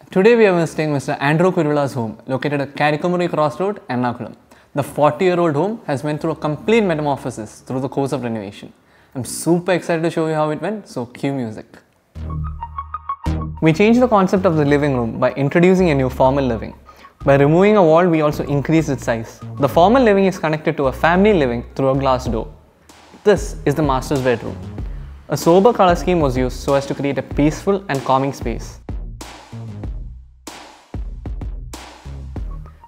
Today we are visiting Mr. Andrew Kurula's home, located at Calicut Crossroad, Kollam. The 40-year-old home has went through a complete metamorphosis through the course of renovation. I'm super excited to show you how it went, so cue music. We changed the concept of the living room by introducing a new formal living. By removing a wall, we also increased its size. The formal living is connected to a family living through a glass door. This is the master's bedroom. A sober color scheme was used so as to create a peaceful and calming space.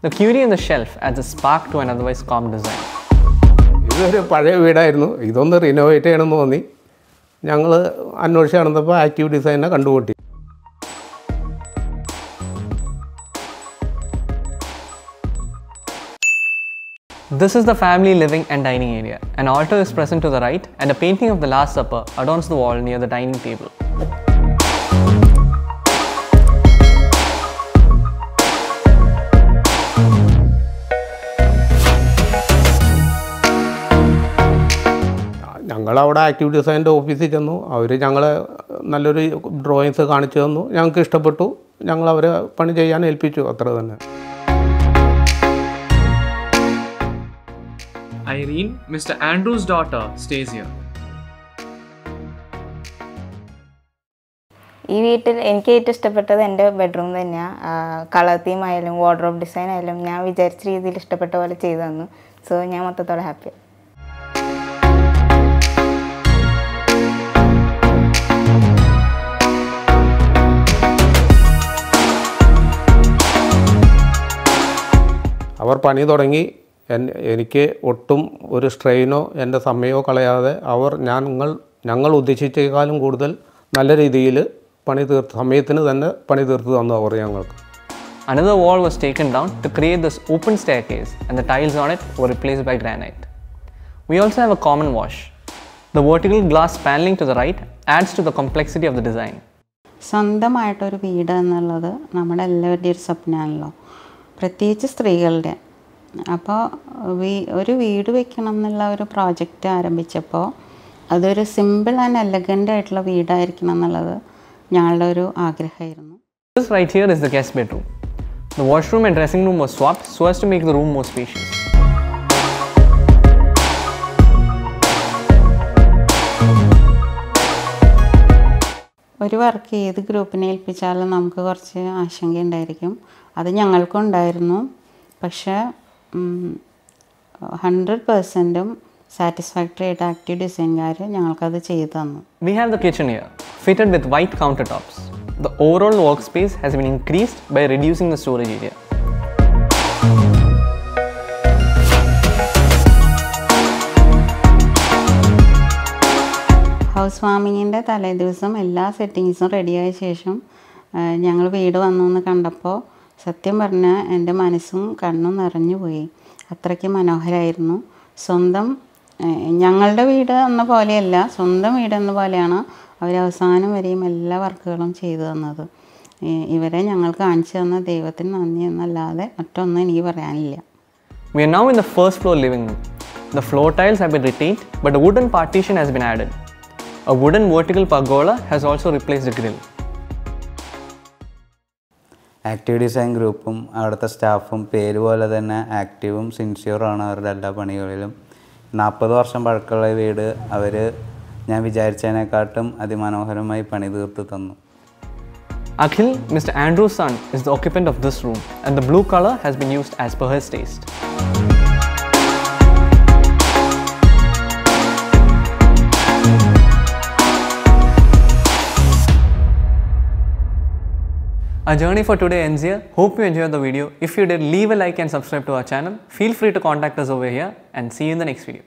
The cutie in the shelf adds a spark to an otherwise calm design. This is a renovate. This is renovate. We have active design. This is the family living and dining area. An altar is present to the right and a painting of the Last Supper adorns the wall near the dining table. We have active design office. We have drawings. We have Irene, Mr. Andrew's daughter, stays here. This is my bedroom. Color theme, wardrobe design. I am happy. So, I am happy. Our pani thorangi and enike ottum or straino and the sameo kalayade, our nangal udichikalum gurdal, Nalari deal, Panithur Samethan and the Panithur on the Oriangal. Another wall was taken down to create this open staircase, and the tiles on it were replaced by granite. We also have a common wash. The vertical glass paneling to the right adds to the complexity of the design. സ്വന്തമായിട്ടൊരു വീട് എന്നുള്ളത് നമ്മുടെ എല്ലാവരുടെയും ഒരു സ്വപ്നമാണല്ലോ, പ്രത്യേകിച്ച് സ്ത്രീകളുടെ. അപ്പോൾ ഒരു വീട് വെക്കണം എന്നുള്ള ഒരു പ്രോജക്റ്റ് ആരംഭിച്ചപ്പോൾ അതൊരു സിമ്പിൾ ആൻഡ് എലഗൻ്റ് ആയിട്ടുള്ള വീടായിരിക്കണം എന്നുള്ളത് ഞങ്ങളുടെ ഒരു ആഗ്രഹമായിരുന്നു. This right here is the guest bedroom. The washroom and dressing room was swapped so as to make the room more spacious. ഒരു വർക്ക് ഏത് ഗ്രൂപ്പിനെ ഏൽപ്പിച്ചാലും നമുക്ക് കുറച്ച് ആശങ്കയുണ്ടായിരിക്കും. അത് ഞങ്ങൾക്കും ഉണ്ടായിരുന്നു. പക്ഷേ 100% സാറ്റിസ്ഫാക്ടറി ആയിട്ട് ആക്റ്റീവ് ഡിസൈൻകാർ ഞങ്ങൾക്കത് ചെയ്തു തന്നു. We have the kitchen here, fitted with white countertops. The overall workspace has been increased by reducing the storage area. House വാമിങ്ങിൻ്റെ തലേ ദിവസം എല്ലാ സെറ്റിങ്സും റെഡിയായ ശേഷം ഞങ്ങൾ വീട് വന്നു എന്ന് കണ്ടപ്പോൾ സത്യം പറഞ്ഞാൽ എൻ്റെ മനസ്സും കണ്ണും നിറഞ്ഞു പോയി. അത്രയ്ക്ക് മനോഹരമായിരുന്നു. സ്വന്തം ഞങ്ങളുടെ വീട് എന്ന പോലെയല്ല, സ്വന്തം വീട് എന്ന പോലെയാണ് അവർ അവസാനം വരെയും എല്ലാ വർക്കുകളും ചെയ്തു തന്നത്. ഇവരെ ഞങ്ങൾക്ക് കാണിച്ചു തന്ന ദൈവത്തിന് നന്ദി എന്നല്ലാതെ മറ്റൊന്നും എനിക്ക് പറയാനില്ല. We are now in the first floor living room. The floor tiles have been retained, but a wooden partition has been added. A wooden vertical pergola has also replaced the grill. Active design ഗ്രൂപ്പും അവിടുത്തെ സ്റ്റാഫും പേര് പോലെ തന്നെ ആക്റ്റീവും സിൻസിയറുമാണ് അവരുടെ എല്ലാ പണികളിലും. 40 വർഷം പഴക്കമുള്ള വീട് അവർ ഞാൻ വിചാരിച്ചതിനെക്കാട്ടും അതിമനോഹരമായി പണി തീർത്ത് തന്നു. Akhil, Mr. Andrew's son, is the occupant of this room, and the blue color has been used as per his taste. Our journey for today ends here. Hope you enjoyed the video. If you did, leave a like and subscribe to our channel. Feel free to contact us over here, and see you in the next video.